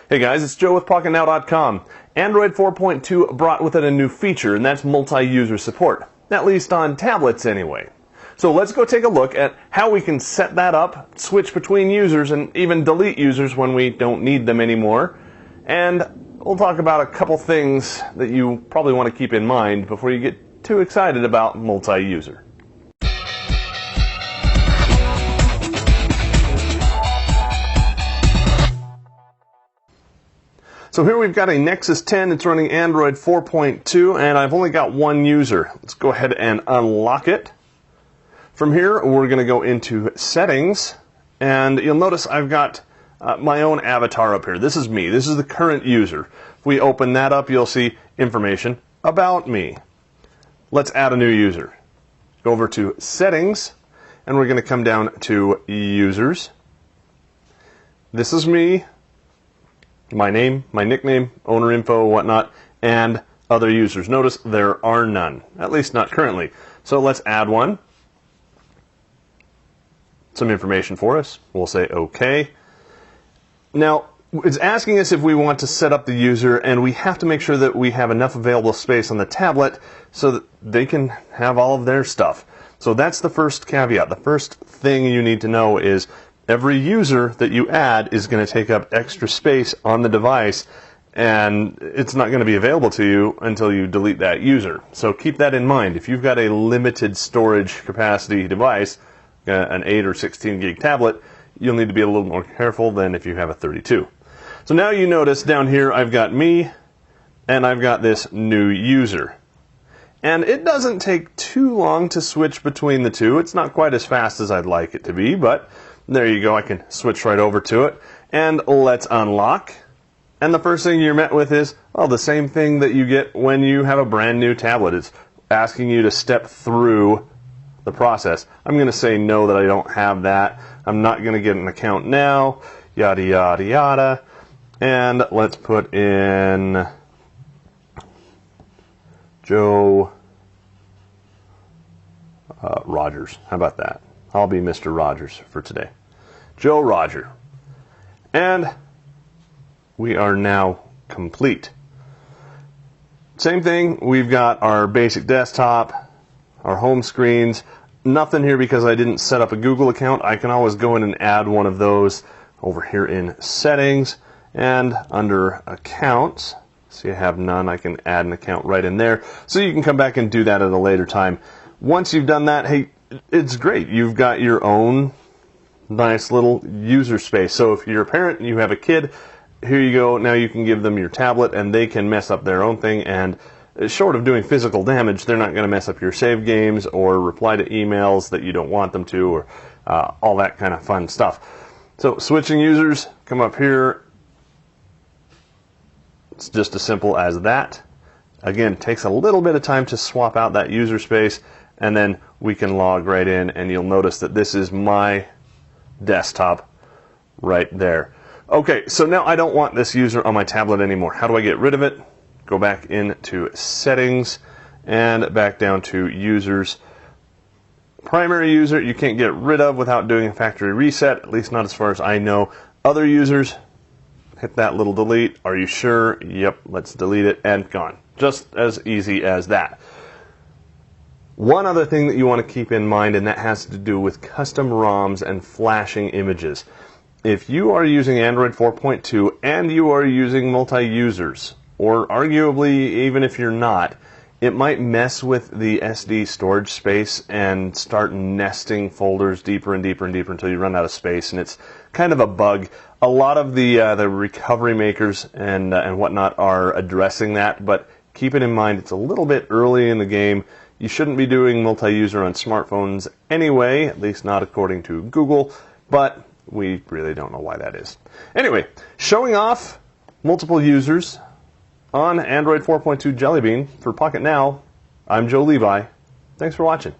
Hey guys, it's Joe with PocketNow.com. Android 4.2 brought with it a new feature, and that's multi-user support. At least on tablets anyway. So let's go take a look at how we can set that up, switch between users, and even delete users when we don't need them anymore. And we'll talk about a couple things that you probably want to keep in mind before you get too excited about multi-user. So here we've got a Nexus 10, it's running Android 4.2, and I've only got one user. Let's go ahead and unlock it. From here, we're going to go into Settings, and you'll notice I've got my own avatar up here. This is me. This is the current user. If we open that up, you'll see information about me. Let's add a new user. Go over to Settings, and we're going to come down to Users. This is me. My name, my nickname, owner info, whatnot, and other users. Notice there are none, at least not currently. So let's add one. Some information for us. We'll say OK. Now, it's asking us if we want to set up the user, and we have to make sure that we have enough available space on the tablet so that they can have all of their stuff. So that's the first caveat. The first thing you need to know is every user that you add is going to take up extra space on the device, and it's not going to be available to you until you delete that user. So keep that in mind. If you've got a limited storage capacity device, an 8 or 16 gig tablet, you'll need to be a little more careful than if you have a 32. So now you notice down here I've got me, and I've got this new user. And it doesn't take too long to switch between the two. It's not quite as fast as I'd like it to be, but there you go, I can switch right over to it. And let's unlock. And the first thing you're met with is, oh, the same thing that you get when you have a brand new tablet. It's asking you to step through the process. I'm going to say no, that I don't have that. I'm not going to get an account now, yada, yada, yada. And let's put in Joe Rogers. How about that? I'll be Mr. Rogers for today. Joe Roger. And we are now complete. Same thing, we've got our basic desktop, our home screens. Nothing here because I didn't set up a Google account. I can always go in and add one of those over here in Settings, and under Accounts. See, I have none. I can add an account right in there. So you can come back and do that at a later time. Once you've done that, hey, it's great. You've got your own nice little user space. So if you're a parent and you have a kid, here you go. Now you can give them your tablet and they can mess up their own thing. And short of doing physical damage, they're not going to mess up your save games or reply to emails that you don't want them to, or all that kind of fun stuff. So switching users, come up here. It's just as simple as that. Again, it takes a little bit of time to swap out that user space, and then we can log right in, and you'll notice that this is my desktop right there. Okay, so now I don't want this user on my tablet anymore. How do I get rid of it? Go back into Settings and back down to Users. Primary user you can't get rid of without doing a factory reset, at least not as far as I know. Other users, hit that little delete. Are you sure? Yep, let's delete it, and gone. Just as easy as that. One other thing that you want to keep in mind, and that has to do with custom ROMs and flashing images. If you are using Android 4.2 and you are using multi-users, or arguably even if you're not, it might mess with the SD storage space and start nesting folders deeper and deeper and deeper until you run out of space, and it's kind of a bug. A lot of the recovery makers and whatnot are addressing that, but keep it in mind, it's a little bit early in the game. You shouldn't be doing multi-user on smartphones anyway, at least not according to Google, but we really don't know why that is. Anyway, showing off multiple users on Android 4.2 Jelly Bean for Pocket Now, I'm Joe Levi. Thanks for watching.